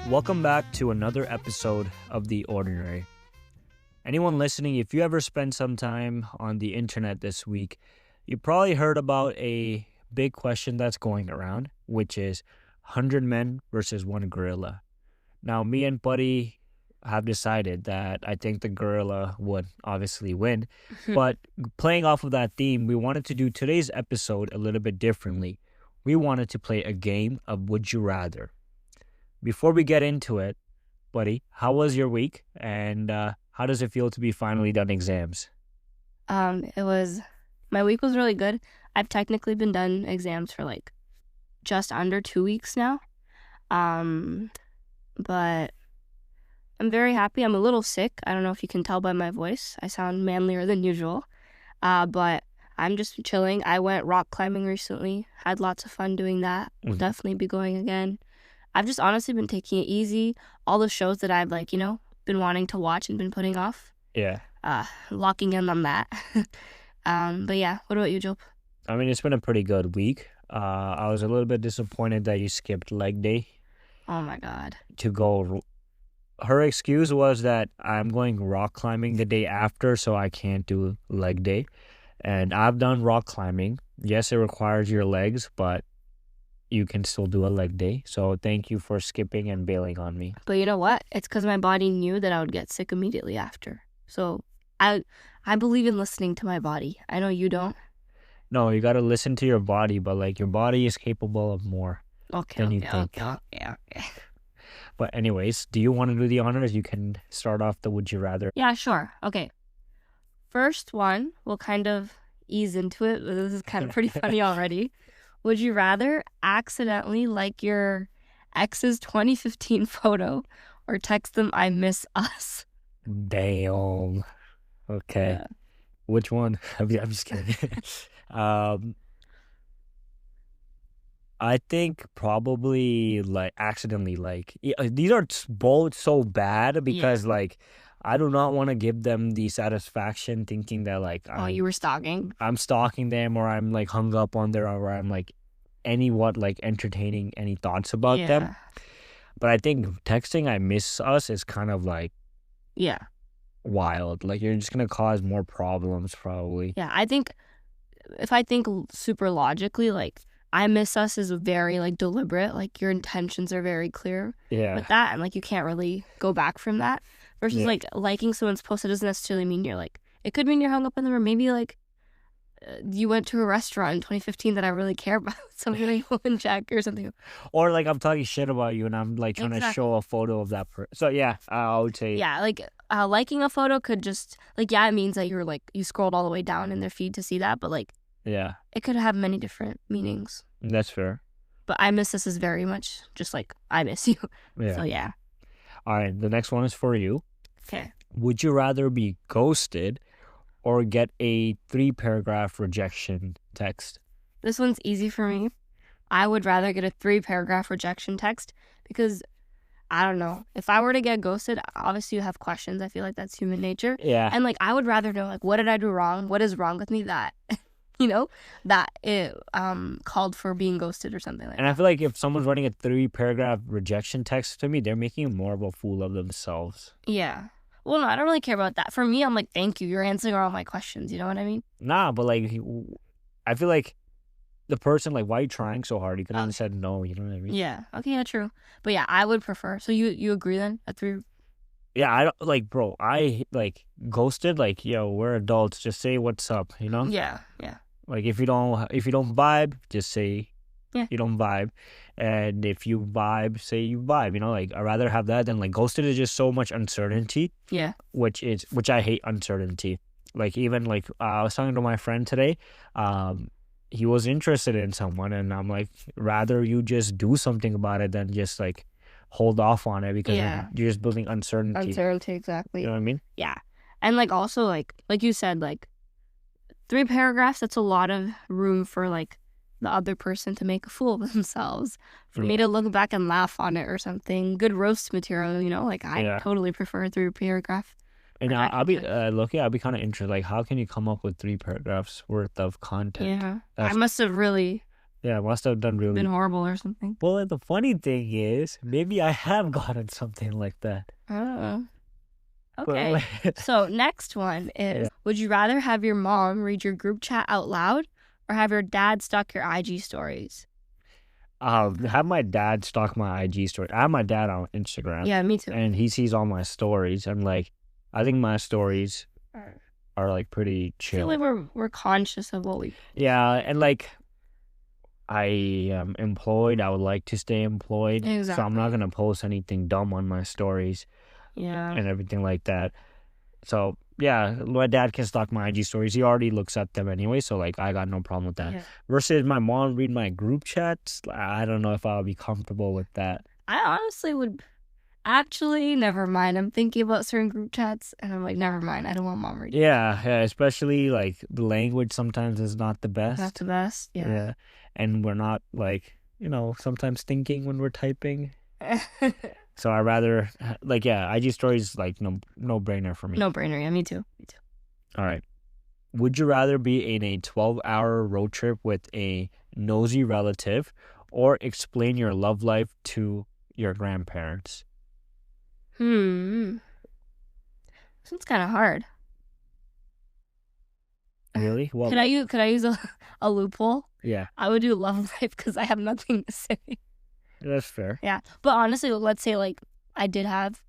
Welcome back to another episode of The Ordinary. Anyone listening, if you ever spent some time on the internet this week, you probably heard about a big question that's going around, which is 100 men versus one gorilla. Now, me and Buddy have decided that I think the gorilla would obviously win, but playing off of that theme, we wanted to do today's episode a little bit differently. We wanted to play a game of Would You Rather. Before we get into it, Buddy, how was your week, and how does it feel to be finally done exams? My week was really good. I've technically been done exams for like just under 2 weeks now. But I'm very happy. I'm a little sick. I don't know if you can tell by my voice. I sound manlier than usual. But I'm just chilling. I went rock climbing recently. Had lots of fun doing that. Will definitely be going again. I've just honestly been taking it easy. All the shows that I've been wanting to watch and been putting off. Yeah. Locking in on that. But yeah, what about you, Jalp? I mean, it's been a pretty good week. I was a little bit disappointed that you skipped leg day Oh my God. to go. Her excuse was that I'm going rock climbing the day after, so I can't do leg day. And I've done rock climbing. Yes, it requires your legs, but you can still do a leg day. So thank you for skipping and bailing on me. But you know what? It's because my body knew that I would get sick immediately after. So I believe in listening to my body. I know you don't. No, you got to listen to your body, but your body is capable of more than you think. Okay. But anyways, do you want to do the honors? You can start off the Would You Rather. Yeah, sure. Okay. First one, we'll kind of ease into it. This is kind of pretty funny already. Would you rather accidentally like your ex's 2015 photo or text them, "I miss us"? Damn. Okay. Yeah. Which one? I'm just kidding. I think probably accidentally these are both so bad because I do not want to give them the satisfaction thinking that You were stalking. I'm stalking them or I'm hung up on there or I'm entertaining any thoughts about them. But I think texting "I miss us" is kind of Yeah. wild. You're just gonna cause more problems probably. Yeah, if I think super logically, "I miss us" is very deliberate. Your intentions are very clear Yeah. with that, and you can't really go back from that. Versus Yeah. liking someone's post, it doesn't necessarily mean you're it could mean you're hung up on them, or maybe you went to a restaurant in 2015 that I really care about, something like Owen Jack or something. Or I'm talking shit about you and I'm trying to Exactly. show a photo of that person. So yeah, I would say Yeah, liking a photo could just it means that you're you scrolled all the way down in their feed to see that, but yeah, it could have many different meanings. that's fair. But "I miss us" is very much just "I miss you." Yeah. So yeah. All right, the next one is for you. Okay. Would you rather be ghosted or get a 3-paragraph rejection text? This one's easy for me. I would rather get a 3-paragraph rejection text because I don't know. If I were to get ghosted, obviously you have questions. I feel like that's human nature. Yeah. And I would rather know what did I do wrong? What is wrong with me that that it called for being ghosted or something like And I feel like if someone's writing a 3-paragraph rejection text to me, they're making more of a fool of themselves. that. Yeah. Well, no, I don't really care about that. For me, I'm thank you. You're answering all my questions. You know what I mean? Nah, but I feel like the person, why are you trying so hard? You could have said no, you know what I mean? Yeah. Okay, yeah, true. But yeah, I would prefer. So you agree then? A 3? Yeah, I don't bro. I ghosted. Yo, we're adults. Just say what's up. You know. Yeah. Yeah. If you don't vibe, just say you don't vibe, and if you vibe, say you vibe. I'd rather have that than ghosted is just so much uncertainty. Yeah. Which I hate uncertainty. Even I was talking to my friend today. He was interested in someone, and I'm rather you just do something about it than just hold off on it because Yeah. you're just building uncertainty. Uncertainty, exactly. You know what I mean? Yeah. And also like you said, 3 paragraphs, that's a lot of room for the other person to make a fool of themselves. For me to look back and laugh on it or something. Good roast material, I totally prefer a 3-paragraph. And I'll be I'll be kind of interested. How can you come up with 3 paragraphs worth of content? Yeah. I must have really Yeah, must have done really. been horrible or something. Well, and the funny thing is, maybe I have gotten something like that. Oh. But, Okay. So next one is, would you rather have your mom read your group chat out loud or have your dad stalk your IG stories? Have my dad stalk my IG story. I have my dad on Instagram. Yeah, me too. And he sees all my stories. And like, I think my stories are like pretty I chill. feel like we're conscious of what we. Yeah, and like, I am employed. I would like to stay employed. Exactly. So I'm not gonna post anything dumb on my stories. Yeah. And everything like that. So yeah, my dad can stalk my IG stories. He already looks at them anyway, so like I got no problem with that. Yeah. Versus my mom read my group chats, I don't know if I would be comfortable with that. I honestly would. Actually, never mind. I'm thinking about certain group chats, and I'm like, never mind. I don't want mom reading. Yeah, especially like the language sometimes is not the best. Not the best. Yeah. And we're not like, sometimes thinking when we're typing. So I rather IG stories like no brainer for me. No brainer. Yeah, me too. All right. Would you rather be in a 12-hour road trip with a nosy relative or explain your love life to your grandparents? This one's kind of hard. Really? Well, could I use a loophole? Yeah. I would do love life because I have nothing to say. That's fair. Yeah. But honestly, let's say like I did have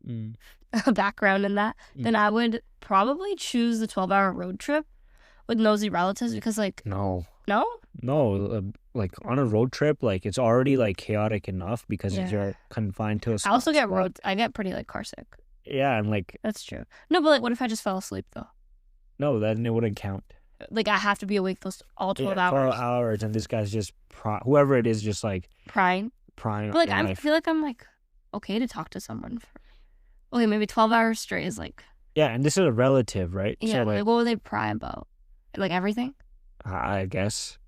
a background in that, then I would probably choose the 12-hour road trip with nosy relatives because like No, like on a road trip, like it's already like chaotic enough because you're confined to a spot. I also I get pretty like car sick. Yeah, and like that's true. No, but like what if I just fell asleep though? No, then it wouldn't count. Like I have to be awake those all 12 hours. 12 hours, and this guy's just whoever it is, just like prying. But like I feel like I'm like okay to talk to someone for. Okay, maybe 12 hours straight is like. Yeah, and this is a relative, right? Yeah, so like what would they pry about? Like everything? I guess.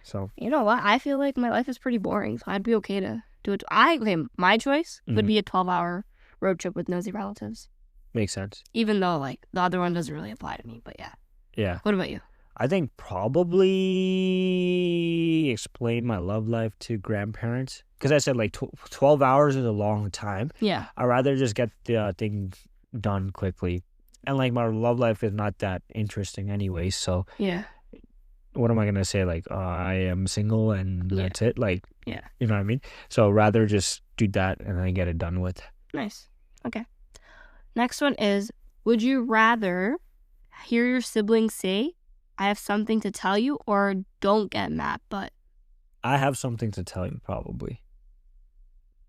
So. You know what? I feel like my life is pretty boring, so I'd be okay to do it. My choice would be a 12-hour road trip with nosy relatives. Makes sense. Even though like the other one doesn't really apply to me, but yeah. Yeah. What about you? I think probably explain my love life to grandparents. Because I said like 12 hours is a long time. Yeah. I'd rather just get the thing done quickly. And like my love life is not that interesting anyway. So yeah. What am I going to say? Like, I am single and that's it. Like, yeah. You know what I mean? So rather just do that and then get it done with. Nice. Okay. Next one is, would you rather hear your siblings say, I have something to tell you, or don't get mad, but... I have something to tell you, probably.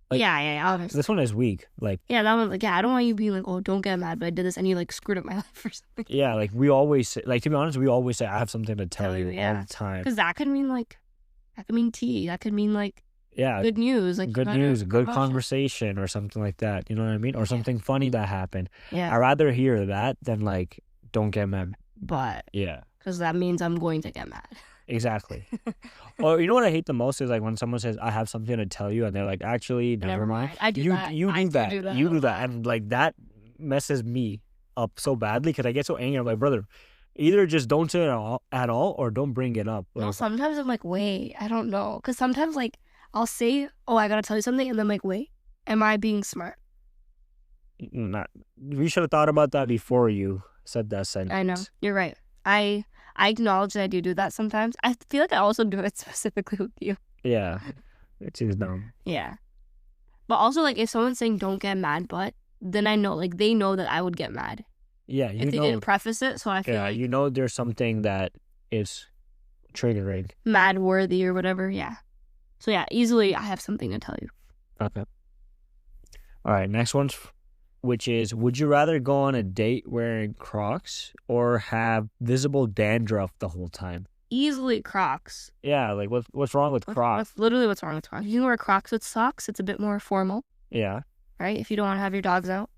Like, yeah, obviously. This one is weak. Like, yeah, that one's like, I don't want you being like, oh, don't get mad, but I did this, and you like screwed up my life or something. Yeah, like we always say, like to be honest, we always say, I have something to tell you all the time. Because that could mean tea. That could mean like, good news. Like good news, good conversation or something like that. You know what I mean? Or something funny that happened. Yeah. I'd rather hear that than like, don't get mad. But. Yeah. Because that means I'm going to get mad. Exactly. Or you know what I hate the most is like when someone says, I have something to tell you, and they're like, actually, never mind. I do that. You do that. And like that messes me up so badly because I get so angry. I'm like, brother, either just don't say it at all or don't bring it up. No, sometimes I'm like, wait, I don't know. Because sometimes like I'll say, oh, I got to tell you something. And then I'm like, wait, am I being smart? We should have thought about that before you said that sentence. I know. You're right. I acknowledge that I do that sometimes. I feel like I also do it specifically with you. Yeah. Which is dumb. Yeah. But also, like, if someone's saying don't get mad, but then I know, like, they know that I would get mad. Yeah, if they didn't preface it, so I feel like... you know there's something that is triggering. Mad worthy or whatever, yeah. So, yeah, easily I have something to tell you. Okay. All right, next one's... which is, would you rather go on a date wearing Crocs or have visible dandruff the whole time? Easily Crocs. Yeah, like what's wrong with Crocs? Literally what's wrong with Crocs. You can wear Crocs with socks. It's a bit more formal. Yeah. Right? If you don't want to have your dogs out.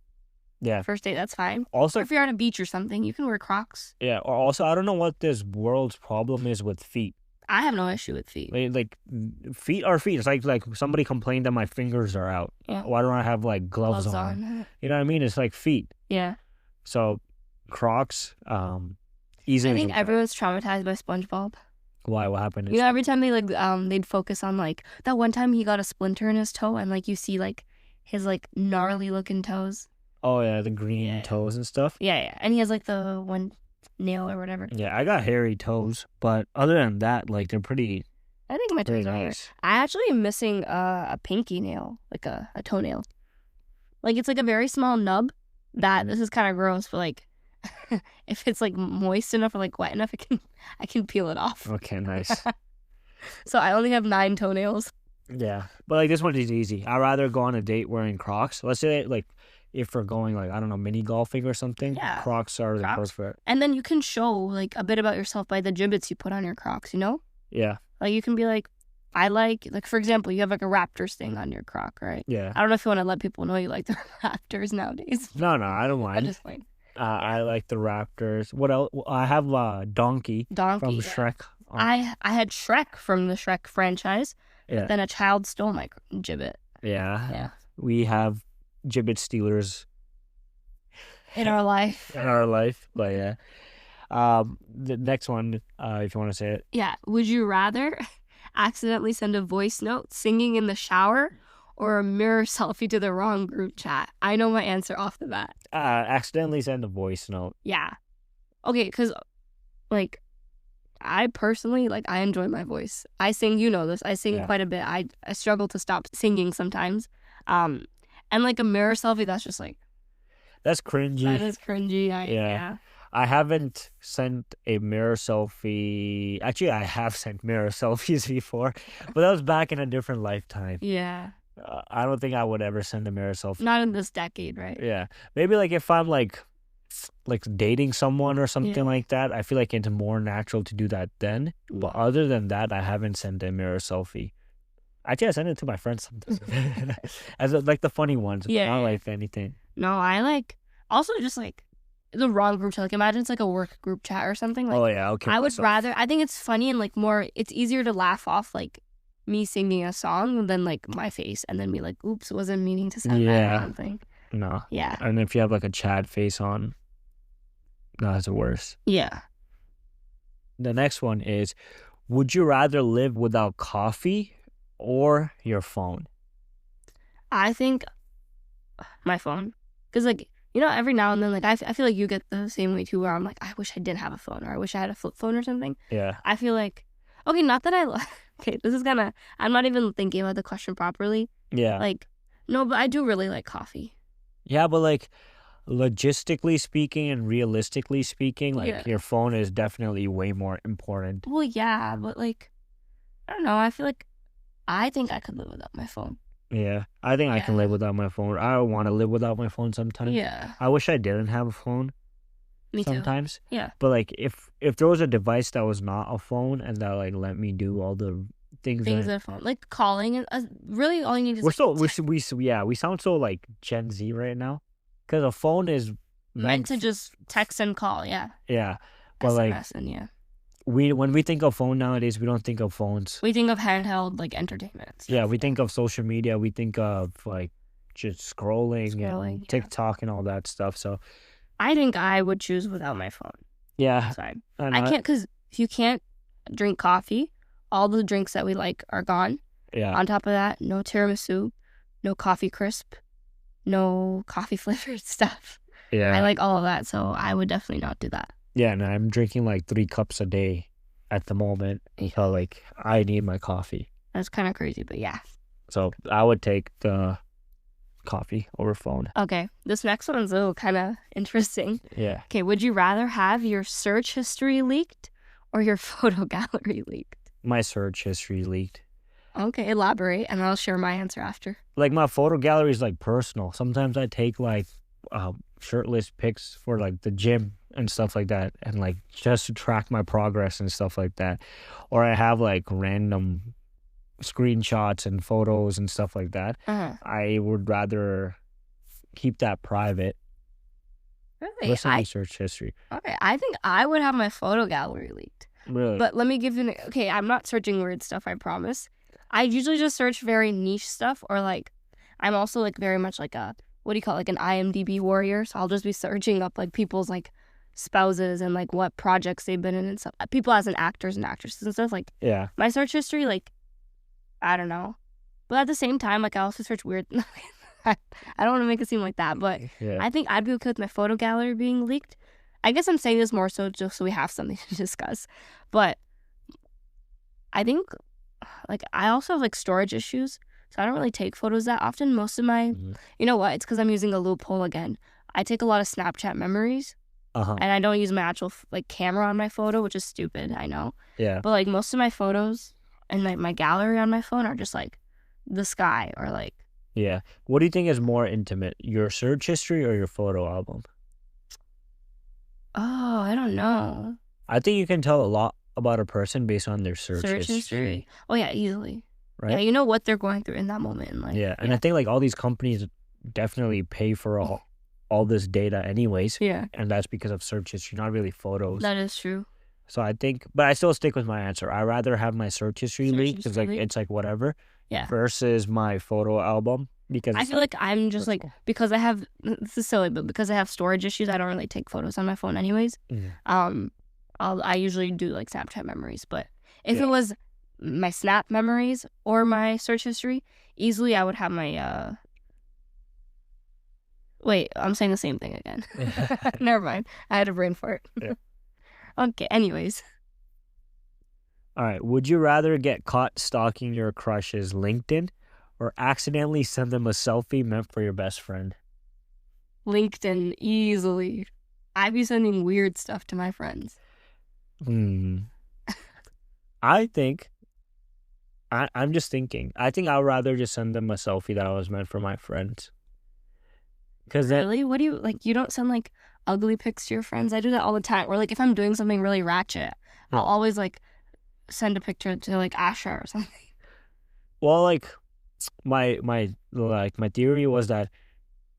Yeah. First date, that's fine. Also, or if you're on a beach or something, you can wear Crocs. Yeah, or also, I don't know what this world's problem is with feet. I have no issue with feet. Like feet are feet. It's like somebody complained that my fingers are out. Yeah. Why don't I have like gloves on? You know what I mean? It's like feet. Yeah. So Crocs, easy. I think everyone's traumatized by SpongeBob. Why? What happened? You know, every time they like they'd focus on like that one time he got a splinter in his toe and like you see like his like gnarly looking toes. Oh yeah, the green Yeah. toes and stuff. Yeah. And he has like the one nail or whatever. Yeah, I got hairy toes, but other than that, like they're pretty I think my pretty toes are hairy. nice. I actually am missing a pinky nail, like a toenail. Like it's like a very small nub that this is kind of gross, but like if it's like moist enough or like wet enough, I can peel it off. Okay, nice. So I only have 9 toenails. Yeah, but like this one is easy. I'd rather go on a date wearing Crocs. Let's say like if we're going like I don't know mini golfing or something. Yeah. Crocs are the Crocs. perfect. And then you can show like a bit about yourself by the gibbets you put on your Crocs, you know? Yeah, Like you can be like, I like for example, you have like a Raptors thing on your Croc, right? yeah. I don't know if you want to let people know you like the Raptors nowadays. No, I don't I mind. just like I like the Raptors. What else? I have Donkey Donkey. from yeah. Shrek. I had Shrek from the Shrek franchise. Yeah. Then a child stole my gibbet. Yeah. Yeah. We have gibbet stealers In our life. in our life, but yeah. The next one, if you want to say it. Yeah. Would you rather accidentally send a voice note singing in the shower or a mirror selfie to the wrong group chat? I know my answer off the bat. Accidentally send a voice note. Yeah. Okay, because, like, I personally, like, I enjoy my voice. I sing, you know this. I sing Yeah. quite a bit. I struggle to stop singing sometimes. And, like, a mirror selfie, that's just, like, That's cringy. that is cringy. Yeah. I haven't sent a mirror selfie. Actually, I have sent mirror selfies before, but that was back in a different lifetime. Yeah. I don't think I would ever send a mirror selfie. Not in this decade, right? Yeah, maybe like if I'm like dating someone or something Yeah. like that, I feel like it's more natural to do that then. But other than that, I haven't sent a mirror selfie. Actually, I send it to my friends sometimes, as like the funny ones. Yeah. Not like anything. No, I like, also just, like, the wrong group chat. Like, imagine it's, like, a work group chat or something. Like, Oh yeah, okay. I would so- rather, I think it's funny and, like, more, it's easier to laugh off, like, me singing a song than, like, my face and then be like, oops, wasn't meaning to send that Yeah. or something. No, Yeah. and if you have like a Chad face on, no, that's the worst. Yeah. The next one is, would you rather live without coffee or your phone? I think my phone. Because, like, you know, every now and then, like, I feel like you get the same way too, where I'm like, I wish I didn't have a phone or I wish I had a flip phone or something. Yeah. I feel like, okay, not that okay, this is kind of, I'm not even thinking about the question properly. Yeah. Like, no, but I do really like coffee. Yeah, but like logistically speaking and realistically speaking, like Yeah. your phone is definitely way more important. Well, yeah, but, like, I don't know. I feel like I think I could live without my phone. Yeah. I think I can Yeah. live without my phone. I want to live without my phone sometimes. Yeah. I wish I didn't have a phone Me too. sometimes. Yeah. But like if there was a device that was not a phone and that like let me do all the things Things that that phone, like calling, and really all you need is we're like, so we sound so like Gen Z right now because a phone is meant to just text and call. Yeah. yeah. But like SMS and yeah. when we think of phone nowadays, we don't think of phones. We think of handheld like entertainment. Yeah, we think of social media. We think of like just scrolling Scrolling, and yeah. TikTok and all that stuff. So I think I would choose without my phone. yeah, Sorry. and I can't, because if you can't drink coffee, all the drinks that we like are gone. Yeah, On top of that, no tiramisu, no coffee crisp, no coffee flavored stuff. yeah, I like all of that, so I would definitely not do that. yeah. And I'm drinking like 3 cups a day at the moment. So like I need my coffee. That's kind of crazy, but yeah. So I would take the coffee over phone. Okay, this next one's a little kind of interesting. Yeah. Okay, would you rather have your search history leaked or your photo gallery leaked? My search history leaked. Okay, elaborate, and I'll share my answer after. Like my photo gallery is like personal. Sometimes I take like shirtless pics for like the gym and stuff like that, and like just to track my progress and stuff like that. Or I have like random screenshots and photos and stuff like that. Uh-huh. I would rather keep that private. Really? Listen to search history. Okay, I think I would have my photo gallery leaked. Really? But let me give you okay, I'm not searching weird stuff, I promise. I usually just search very niche stuff, or like, I'm also like very much like a, what do you call it, like an IMDb warrior. So I'll just be searching up like people's like spouses and like what projects they've been in and stuff. People as an actors and actresses and stuff. Like Yeah. my search history, like I don't know, but at the same time, like I also search weird. I don't want to make it seem like that, but Yeah. I think I'd be okay with my photo gallery being leaked. I guess I'm saying this more so just so we have something to discuss, but I think like I also have like storage issues, so I don't really take photos that often. Most of my, you know what? It's because I'm using a loophole again. I take a lot of Snapchat memories. And I don't use my actual like camera on my photo, which is stupid, I know. Yeah. But like most of my photos and like my gallery on my phone are just like the sky or like. Yeah. What do you think is more intimate, your search history or your photo album? Oh, I don't know. I think you can tell a lot about a person based on their search history. Oh yeah, easily. Right. Yeah, you know what they're going through in that moment. And, like, yeah, and I think like all these companies definitely pay for all this data anyways. Yeah. And that's because of search history, not really photos. That is true. So I think, but I still stick with my answer. I rather have my search history leaked because like it's like whatever. Yeah. Versus my photo album because I feel like I'm just like because I have this is silly, but because I have storage issues, I don't really take photos on my phone anyways. I usually do like Snapchat memories, but if it was my Snap memories or my search history, easily I would have my Wait, I'm saying the same thing again. Never mind. I had a brain fart. Yeah. Okay, anyways. All right. Would you rather get caught stalking your crush's LinkedIn or accidentally send them a selfie meant for your best friend? LinkedIn, easily. I'd be sending weird stuff to my friends. I think, I'm just thinking, I think I'd rather just send them a selfie that was meant for my friends. Really? What do you, like, you don't send, like, ugly pics to your friends? I do that all the time. Or, like, if I'm doing something really ratchet, I'll always, like, send a picture to, like, Asha or something. Well, like, my theory was that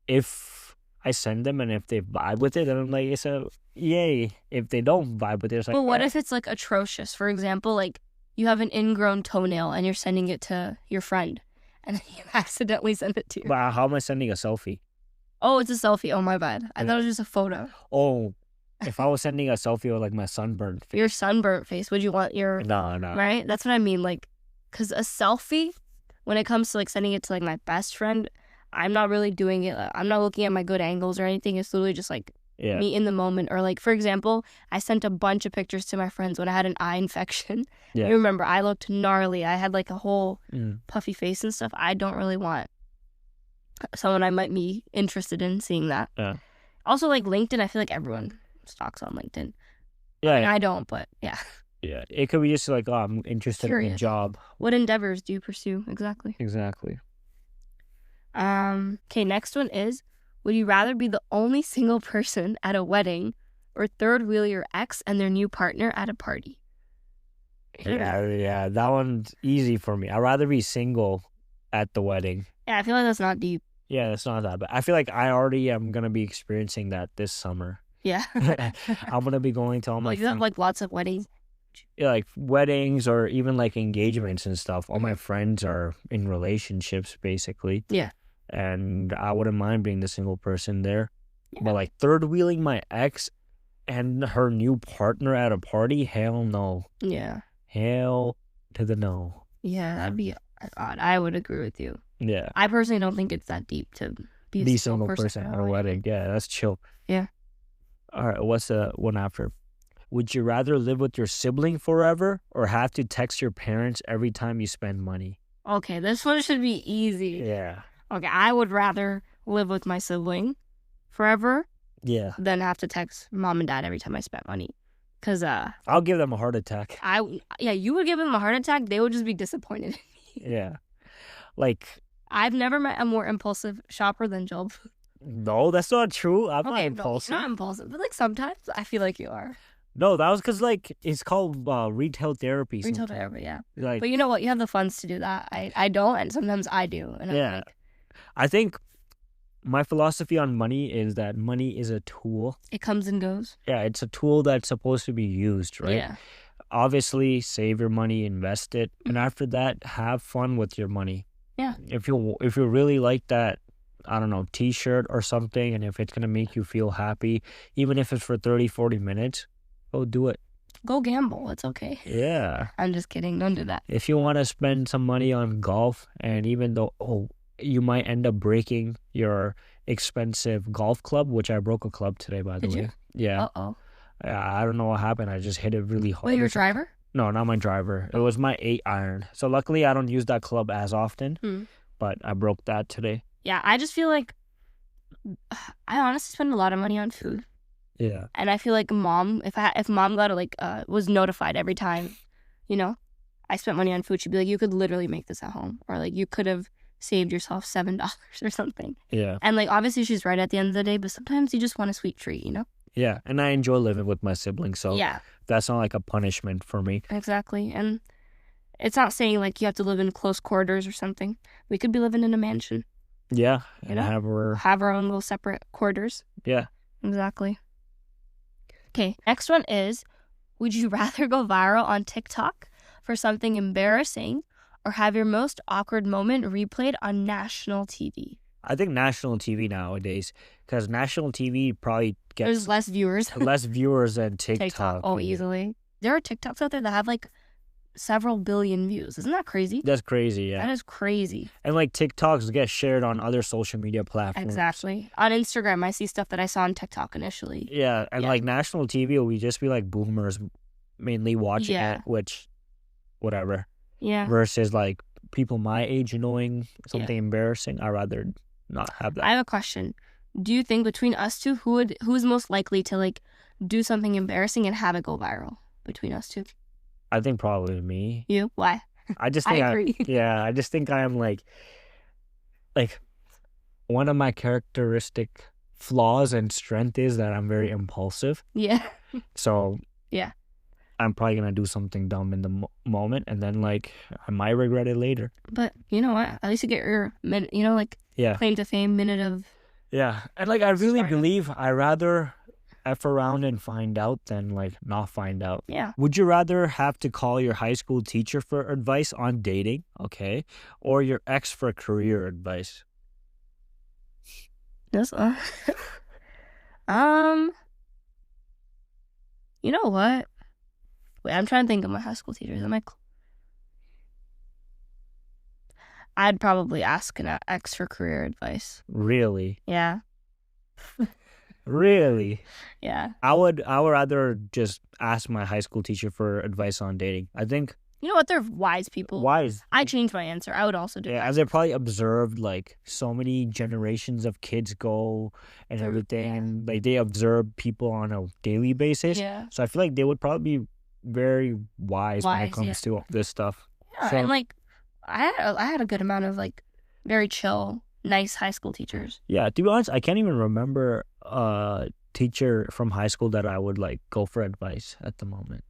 if I send them and if they vibe with it, then I'm like, it's a yay. If they don't vibe with it, it's like... But what if it's, like, atrocious? For example, like, you have an ingrown toenail and you're sending it to your friend and then you accidentally send it to you. But how am I sending a selfie? Oh, it's a selfie. Oh, my bad. I thought it was just a photo. Oh, if I was sending a selfie of like my sunburned face. Your sunburnt face, would you want your... No. Right? That's what I mean. Like, because a selfie, when it comes to like sending it to like my best friend, I'm not really doing it. I'm not looking at my good angles or anything. It's literally just like me in the moment. Or like, for example, I sent a bunch of pictures to my friends when I had an eye infection. Yeah. You remember, I looked gnarly. I had like a whole puffy face and stuff. I don't really want someone I might be interested in seeing that. Yeah. Also, like LinkedIn, I feel like everyone stalks on LinkedIn. Yeah. I mean, I don't, but yeah. Yeah. It could be just like, oh, I'm interested in a job. What endeavors do you pursue? Exactly. Okay, next one is, would you rather be the only single person at a wedding or third wheel your ex and their new partner at a party? Yeah, that one's easy for me. I'd rather be single at the wedding. Yeah, I feel like that's not deep. Yeah, that's not that bad. I feel like I already am going to be experiencing that this summer. Yeah. I'm going to be going to all my friends. You have like lots of weddings? Yeah, like weddings or even like engagements and stuff. All my friends are in relationships, basically. Yeah. And I wouldn't mind being the single person there. Yeah. But like third wheeling my ex and her new partner at a party, hell no. Yeah. Hell to the no. Yeah, that'd be odd. I would agree with you. Yeah. I personally don't think it's that deep to be a single person at a wedding. Yeah, that's chill. Yeah. All right, what's the one after? Would you rather live with your sibling forever or have to text your parents every time you spend money? Okay, this one should be easy. Yeah. Okay, I would rather live with my sibling forever than have to text mom and dad every time I spend money. Because I'll give them a heart attack. You would give them a heart attack. They would just be disappointed in me. Yeah. Like, I've never met a more impulsive shopper than Jalp. No, that's not true. I'm not impulsive. You're not impulsive, but like sometimes I feel like you are. No, that was because like it's called retail therapy. Retail therapy, yeah. Like, but you know what? You have the funds to do that. I don't, and sometimes I do. And yeah. Like, I think my philosophy on money is that money is a tool. It comes and goes. Yeah, it's a tool that's supposed to be used, right? Yeah. Obviously, save your money, invest it, and after that, have fun with your money. Yeah. If you really like that I don't know, t-shirt or something, and if it's going to make you feel happy, even if it's for 30, 40 minutes, go do it. Go gamble. It's okay. Yeah. I'm just kidding. Don't do that. If you want to spend some money on golf, and even though, you might end up breaking your expensive golf club, which I broke a club today, by the Did way. you? Yeah. Uh-oh. I don't know what happened. I just hit it really hard. Wait, your driver? No, not my driver. It was my 8-iron. So luckily, I don't use that club as often, but I broke that today. Yeah, I just feel like I honestly spend a lot of money on food. Yeah. And I feel like mom, if mom got was notified every time, I spent money on food, she'd be like, you could literally make this at home, or like you could have saved yourself $7 or something. Yeah. And like obviously she's right at the end of the day, but sometimes you just want a sweet treat, Yeah, and I enjoy living with my siblings, so Yeah, that's not like a punishment for me. exactly. And it's not saying like you have to live in close quarters or something. We could be living in a mansion, Yeah, and have our own little separate quarters. Yeah. Exactly. Okay, next one is, would you rather go viral on TikTok for something embarrassing or have your most awkward moment replayed on national TV? I think national TV nowadays, because national TV probably gets There's less viewers. less viewers than TikTok. Oh, easily. There are TikToks out there that have like several billion views. Isn't that crazy? That's crazy, yeah. That is crazy. And like TikToks get shared on other social media platforms. Exactly. On Instagram, I see stuff that I saw on TikTok initially. Yeah, and like national TV will just be like boomers mainly watching it, which, whatever. Yeah. Versus like people my age knowing something embarrassing, I'd rather not have that. I have a question. Do you think between us two, who's most likely to like do something embarrassing and have it go viral between us two? I think probably me. You? Why? I just think I agree. I just think I am like one of my characteristic flaws and strength is that I'm very impulsive. Yeah. So yeah, I'm probably gonna do something dumb in the moment, and then like I might regret it later. But you know what? At least you get your minute. Claim to fame minute of. Yeah, and like I really believe I rather F around and find out than like not find out. Yeah. Would you rather have to call your high school teacher for advice on dating, or your ex for career advice? This you know what? Wait, I'm trying to think of my high school teachers. I'd probably ask an ex for career advice. Really? Yeah. Really? Yeah. I would rather just ask my high school teacher for advice on dating. I think. You know what? They're wise people. Wise. I changed my answer. I would also do that. As they probably observed like so many generations of kids go and everything, and like they observe people on a daily basis. Yeah. So I feel like they would probably be very wise when it comes to this stuff. Yeah, and like I had a good amount of like very chill, nice high school teachers. Yeah, to be honest, I can't even remember a teacher from high school that I would like go for advice at the moment.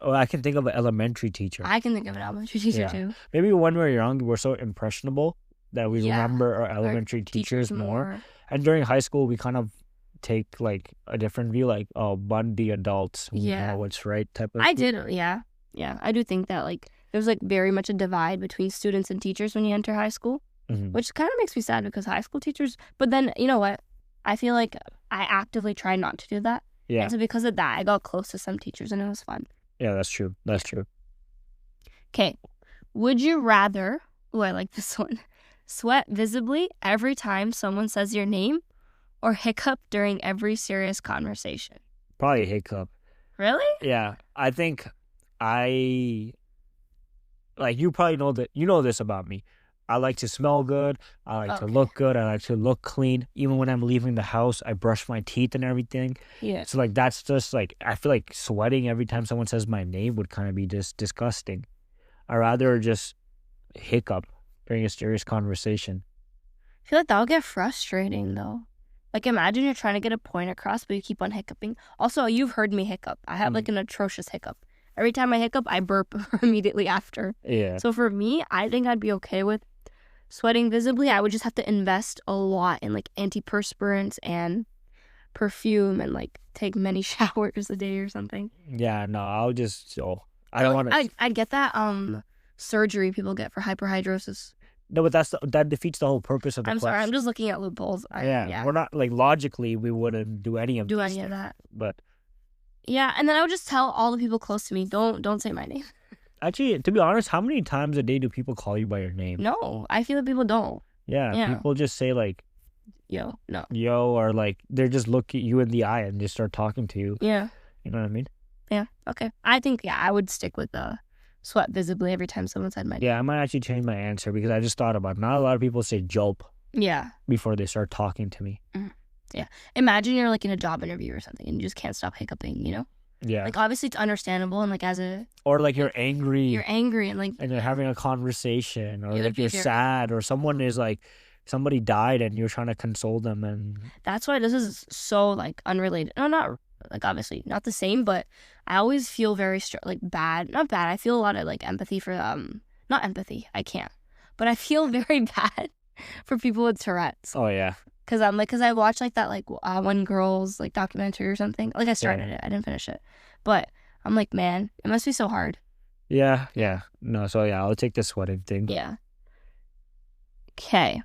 Oh, I can think of an elementary teacher. I can think of an elementary teacher too. Maybe when we were young, we're so impressionable that we remember our elementary teachers more. And during high school, we kind of take like a different view, like, oh, but the adults who know what's right type of. I did, yeah. I do think that like there's like very much a divide between students and teachers when you enter high school, which kind of makes me sad because high school teachers. But then you know what? I feel like I actively try not to do that. Yeah. And so because of that, I got close to some teachers and it was fun. Yeah, that's true. That's true. Okay. Would you rather, I like this one, sweat visibly every time someone says your name or hiccup during every serious conversation? Probably hiccup. Really? Yeah. I think you probably know that, you know this about me. I like to smell good. I like to look good. I like to look clean. Even when I'm leaving the house, I brush my teeth and everything. Yeah. So like that's just like, I feel like sweating every time someone says my name would kind of be just disgusting. I'd rather just hiccup during a serious conversation. I feel like that would get frustrating though. Like imagine you're trying to get a point across, but you keep on hiccuping. Also, you've heard me hiccup. I have like an atrocious hiccup. Every time I hiccup, I burp immediately after. Yeah. So for me, I think I'd be okay with sweating visibly. I would just have to invest a lot in like antiperspirants and perfume and like take many showers a day or something. Yeah, no, I don't want to. I'd get that surgery people get for hyperhidrosis. No, but that defeats the whole purpose of the I'm question. sorry, I'm just looking at loopholes. Yeah, we're not, like, logically, we wouldn't do any of that. But Yeah, and then I would just tell all the people close to me, don't say my name. actually, to be honest, how many times a day do people call you by your name? No, I feel that people don't. Yeah, people just say, like, Yo, no. yo, or, like, they're just look at you in the eye and just start talking to you. Yeah. You know what I mean? Yeah, okay. I think, I would stick with sweat visibly every time someone said my name. Yeah, I might actually change my answer because I just thought about it. Not a lot of people say Jalp before they start talking to me. Yeah. Imagine you're, like, in a job interview or something and you just can't stop hiccuping, you know? Yeah. Like, obviously it's understandable, and, like, or, like, you're angry. and, like... And you're having a conversation, or, like, you're very... sad, or someone is, like, somebody died and you're trying to console them, and... That's why this is so, like, unrelated. No, not, like, obviously not the same, but I always feel very, bad. Not bad. I feel a lot of, like, empathy for, not empathy. I can't. But I feel very bad for people with Tourette's. Oh, yeah. Because I watched, like, that, like, one girl's, like, documentary or something. Like, I started it. I didn't finish it. But I'm like, man, it must be so hard. Yeah. No, so, yeah, I'll take the sweating thing. Yeah. Okay.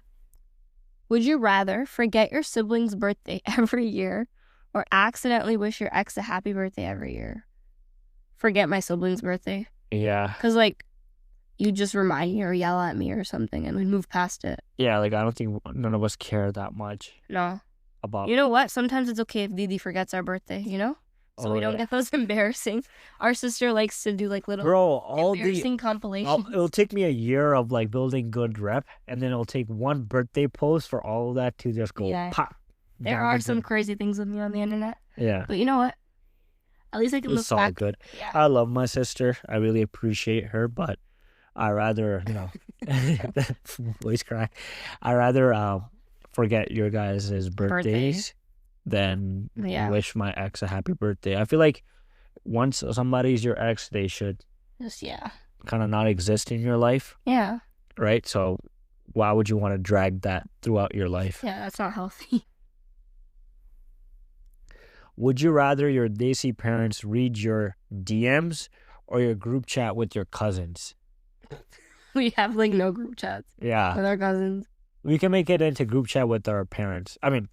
Would you rather forget your sibling's birthday every year or accidentally wish your ex a happy birthday every year? Forget my sibling's birthday. Yeah. Because, like, you just remind me or yell at me or something and we move past it. Yeah, like, I don't think none of us care that much. No. About... You know what? Sometimes it's okay if Didi forgets our birthday, you know? So we don't get those embarrassing. Our sister likes to do, like, little embarrassing compilations. It'll take me a year of, like, building good rep, and then it'll take one birthday post for all of that to just go pop. There are some crazy things with me on the internet. Yeah. But you know what? At least I can look back. It's all good. Yeah. I love my sister. I really appreciate her, but I rather, voice crack. I rather forget your guys' birthdays than wish my ex a happy birthday. I feel like once somebody's your ex, they should just kind of not exist in your life. Yeah. Right? So why would you want to drag that throughout your life? Yeah, that's not healthy. Would you rather your Desi parents read your DMs or your group chat with your cousins? We have, like, no group chats. Yeah. With our cousins. We can make it into group chat with our parents. I mean,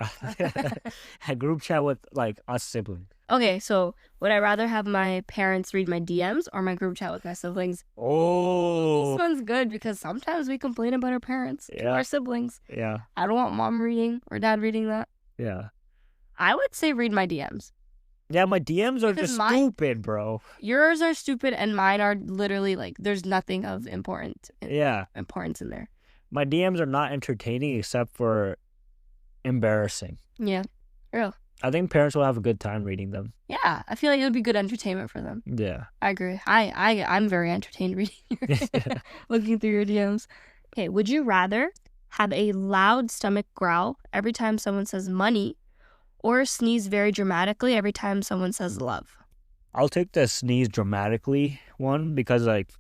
a group chat with, like, us siblings. Okay, so would I rather have my parents read my DMs or my group chat with my siblings? Oh. This one's good because sometimes we complain about our parents to our siblings. Yeah. I don't want mom reading or dad reading that. Yeah. I would say read my DMs. Yeah, my DMs are just stupid, bro. Yours are stupid and mine are literally, like, there's nothing of importance in there. My DMs are not entertaining except for embarrassing. Yeah. Real. I think parents will have a good time reading them. Yeah, I feel like it would be good entertainment for them. Yeah. I agree. I'm very entertained reading looking through your DMs. Okay, would you rather have a loud stomach growl every time someone says money or sneeze very dramatically every time someone says love? I'll take the sneeze dramatically one because, like,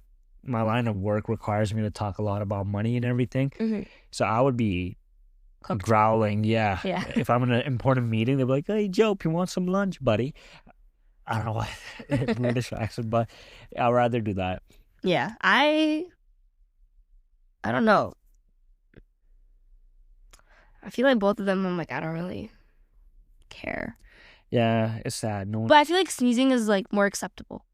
my line of work requires me to talk a lot about money and everything. Mm-hmm. So I would be growling, yeah. If I'm in an important meeting, they'll be like, hey, Joe, you want some lunch, buddy? I don't know why. British accent, but I'd rather do that. Yeah, I don't know. I feel like both of them, I'm like, I don't really care. Yeah, it's sad. But I feel like sneezing is, like, more acceptable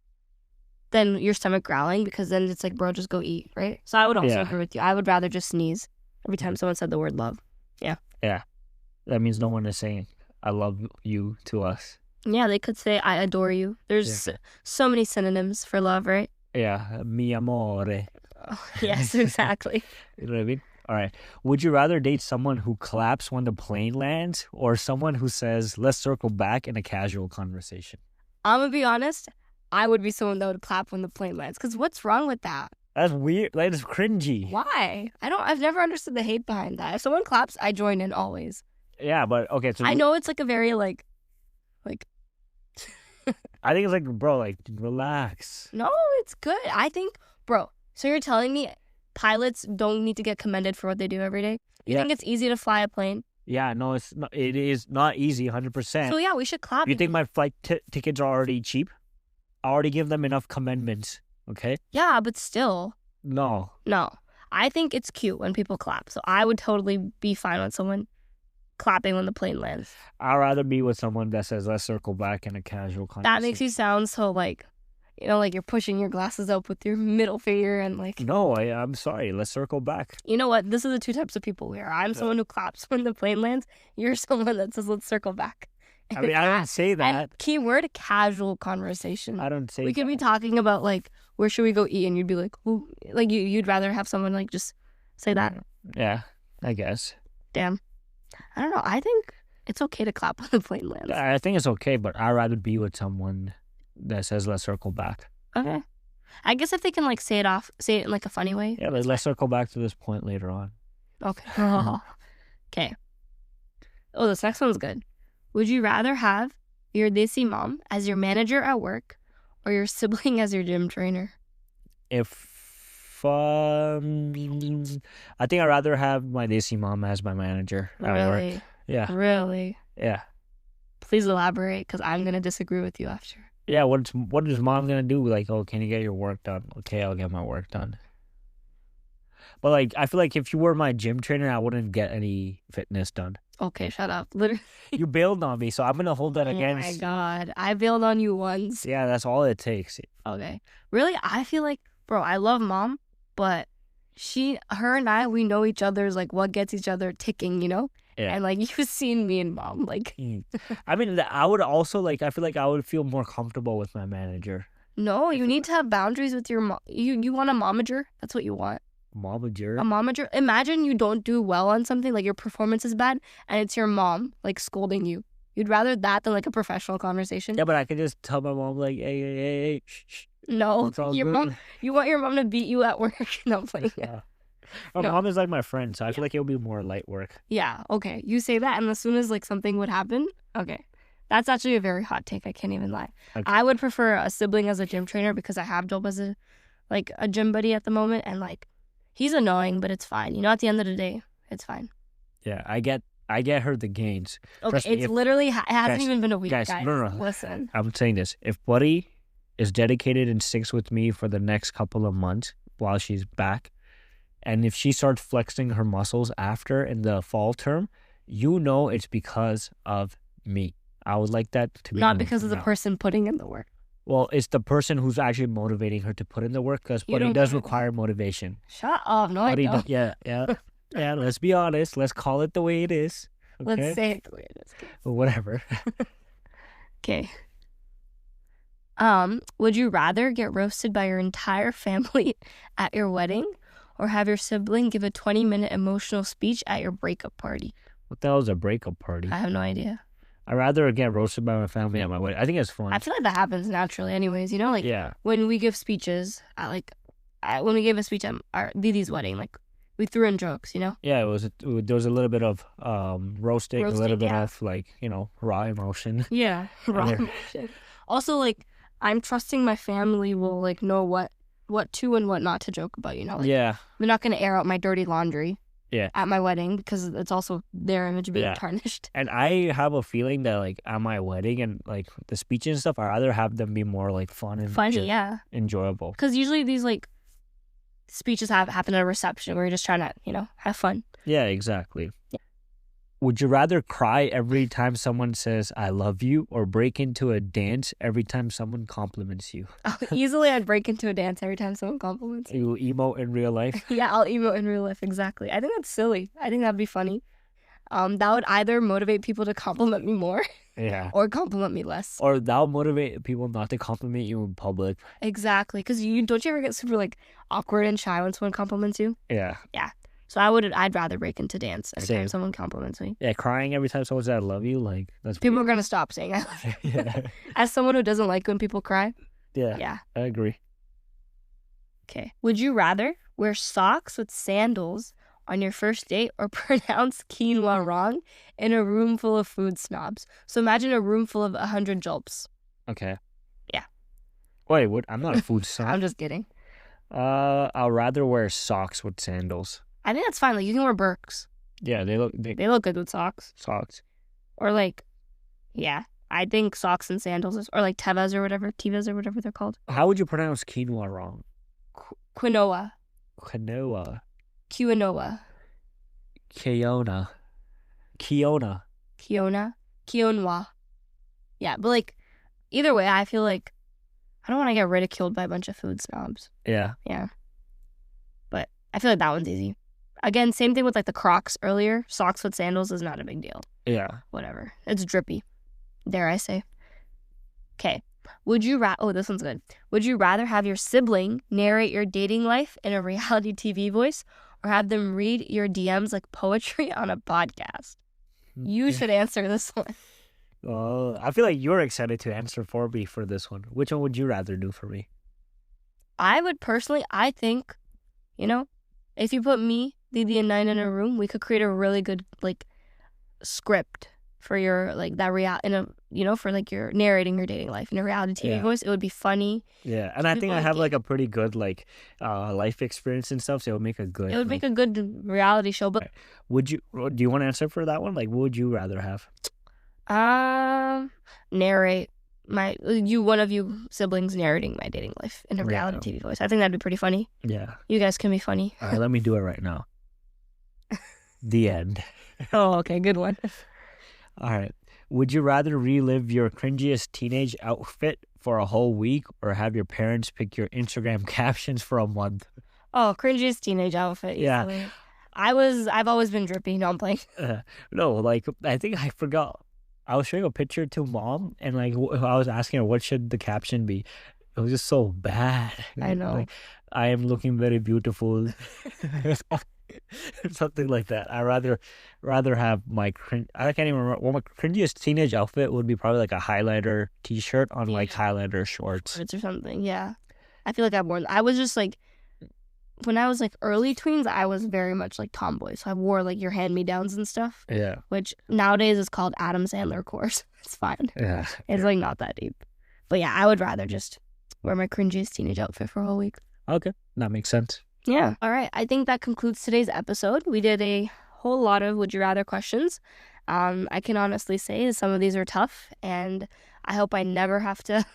than your stomach growling because then it's like, bro, just go eat, right? So I would also agree with you. I would rather just sneeze every time someone said the word love. Yeah. Yeah. That means no one is saying I love you to us. Yeah, they could say I adore you. There's so many synonyms for love, right? Yeah. Mi amore. Oh, yes, exactly. You know what I mean? All right. Would you rather date someone who claps when the plane lands or someone who says, let's circle back in a casual conversation? I'm going to be honest. I would be someone that would clap when the plane lands. Because what's wrong with that? That's weird. Like, it's cringy. Why? I've never understood the hate behind that. If someone claps, I join in always. Yeah, but okay. So I know it's like a very like. I think it's like, bro, like, relax. No, it's good. I think, bro. So you're telling me pilots don't need to get commended for what they do every day? You think it's easy to fly a plane? Yeah, no, it's not. It is not easy, 100%. So yeah, we should clap. You think my flight tickets are already cheap? I already give them enough commendments. Okay. Yeah, but still. No. I think it's cute when people clap. So I would totally be fine with someone clapping when the plane lands. I'd rather be with someone that says, let's circle back in a casual conversation. That makes you sound so like, like you're pushing your glasses up with your middle finger and like. No, I'm sorry. Let's circle back. You know what? This is the two types of people we are. I'm someone who claps when the plane lands. You're someone that says, let's circle back. I mean, I don't say that. And keyword, casual conversation. I don't say We could be talking about like, where should we go eat? And you'd be like, ooh. Like you'd rather have someone like just say that. Yeah, I guess. Damn. I don't know. I think it's okay to clap when the plane lands. I think it's okay, but I'd rather be with someone that says, let's circle back. Okay. I guess if they can like say it in like a funny way. Yeah, let's circle back to this point later on. Okay. Okay. Oh, this next one's good. Would you rather have your desi mom as your manager at work or your sibling as your gym trainer? I think I'd rather have my desi mom as my manager at Really? work. Yeah. Really? Yeah. Please elaborate, because I'm going to disagree with you after. Yeah, what is mom gonna do? Like, oh, can you get your work done? Okay, I'll get my work done. But like, I feel like if you were my gym trainer, I wouldn't get any fitness done. Okay, shut up. Literally. You bailed on me, so I'm gonna hold that against. Oh my God. I bailed on you once. Yeah, that's all it takes. Okay. Really, I feel like, bro, I love mom, but her and I, we know each other's like what gets each other ticking, Yeah. And like you've seen me and mom, like. I mean, I would also like. I feel like I would feel more comfortable with my manager. No, you need to have boundaries with your mom. You want a momager? That's what you want. Momager? A momager? Imagine you don't do well on something, like your performance is bad, and it's your mom like scolding you. You'd rather that than like a professional conversation. Yeah, but I could just tell my mom like, hey, shh. No, your mom. You want your mom to beat you at work? No, playing. Yeah. My mom is like my friend, so I feel like it would be more light work. Yeah, okay. You say that, and as soon as like something would happen, okay. That's actually a very hot take. I can't even lie. Okay. I would prefer a sibling as a gym trainer because I have Jalp as a gym buddy at the moment, and like he's annoying, but it's fine. At the end of the day, it's fine. Yeah, I get her the gains. Okay, it's literally it hasn't even been a week, guys. No. Listen, I'm saying this. If Buddy is dedicated and sticks with me for the next couple of months while she's back, and if she starts flexing her muscles after in the fall term, it's because of me. I would like that to be not because of the person putting in the work. Well, it's the person who's actually motivating her to put in the work, because Buddy does require motivation. Shut up. No, Buddy, I don't. Yeah. Yeah, let's be honest. Let's call it the way it is. Okay? Let's say it the way it is. But whatever. Okay. Would you rather get roasted by your entire family at your wedding or have your sibling give a 20-minute emotional speech at your breakup party? What the hell is a breakup party? I have no idea. I'd rather get roasted by my family at my wedding. I think it's fun. I feel like that happens naturally anyways, yeah. When we give speeches when we gave a speech at our Didi's wedding, like we threw in jokes, Yeah, there was a little bit of roasting, a little bit of raw emotion. Yeah, raw emotion. Also, like, I'm trusting my family will like know what to and what not to joke about, Yeah. They're not going to air out my dirty laundry. Yeah. At my wedding, because it's also their image being tarnished. And I have a feeling that like at my wedding and like the speeches and stuff, I'd rather have them be more like fun and funny, enjoyable. Because usually these like speeches happen at a reception where you're just trying to have fun. Yeah, exactly. Yeah. Would you rather cry every time someone says I love you or break into a dance every time someone compliments you? Easily I'd break into a dance every time someone compliments me. You emote in real life? Yeah, I'll emote in real life, exactly. I think that's silly. I think that'd be funny. That would either motivate people to compliment me more or compliment me less. Or that'll motivate people not to compliment you in public. Exactly, because don't you ever get super like awkward and shy when someone compliments you? Yeah. Yeah. So I'd rather break into dance every time someone compliments me. Yeah, crying every time someone says I love you, like that's people are gonna stop saying I love you. Yeah. As someone who doesn't like when people cry. Yeah. I agree. Okay. Would you rather wear socks with sandals on your first date or pronounce quinoa wrong in a room full of food snobs? So imagine a room full of 100 Jalps. Okay. Yeah. Wait, what? I'm not a food snob. I'm just kidding. I'll rather wear socks with sandals. I think that's fine. Like, you can wear Birks. Yeah, they look good with socks. Or like, yeah, I think socks and sandals, or like Tevas or whatever they're called. How would you pronounce quinoa wrong? Quinoa. Quinoa. Quinoa. Kiona. Quinoa. Yeah, but like either way, I feel like I don't want to get ridiculed by a bunch of food snobs. Yeah. Yeah. But I feel like that one's easy. Again, same thing with like the Crocs earlier. Socks with sandals is not a big deal. Yeah. Whatever. It's drippy. Dare I say. Okay. Oh, this one's good. Would you rather have your sibling narrate your dating life in a reality TV voice or have them read your DMs like poetry on a podcast? You should answer this one. Well, I feel like you're excited to answer for me for this one. Which one would you rather do for me? I think, if you put me, Didi, and Nine in a room, we could create a really good, like, script for your, like, for, like, your narrating your dating life in a reality TV voice. It would be funny. Yeah, and I think I have, like, a pretty good, like, life experience and stuff, so it would make a good... It would make a good reality show, but... Do you want to answer for that one? Like, what would you rather have? Narrate one of you siblings narrating my dating life in a reality TV voice. I think that'd be pretty funny. Yeah. You guys can be funny. All right, let me do it right now. The end. Oh, okay, good one. All right. Would you rather relive your cringiest teenage outfit for a whole week or have your parents pick your Instagram captions for a month? Oh, cringiest teenage outfit. Yeah. Easily. I've always been drippy. No, I'm playing. No, like, I think I forgot. I was showing a picture to Mom, and like I was asking her what should the caption be. It was just so bad. I know. Like, I am looking very beautiful. Something like that. I rather have my I can't even remember. Well, my cringiest teenage outfit would be probably like a highlighter T-shirt on like highlighter shorts. Or something. Yeah, I feel like I was just like. When I was like early tweens, I was very much like tomboy. So I wore like your hand-me-downs and stuff. Yeah. Which nowadays is called Adam Sandler course. It's fine. Yeah. It's like not that deep. But yeah, I would rather just wear my cringiest teenage outfit for a whole week. Okay. That makes sense. Yeah. All right. I think that concludes today's episode. We did a whole lot of would you rather questions. I can honestly say that some of these are tough, and I hope I never have to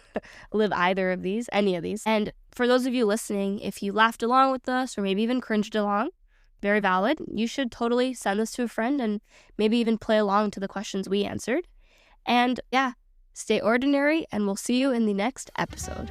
live any of these. And for those of you listening, if you laughed along with us or maybe even cringed along, very valid. You should totally send this to a friend and maybe even play along to the questions we answered. And yeah, stay ordinary, and we'll see you in the next episode.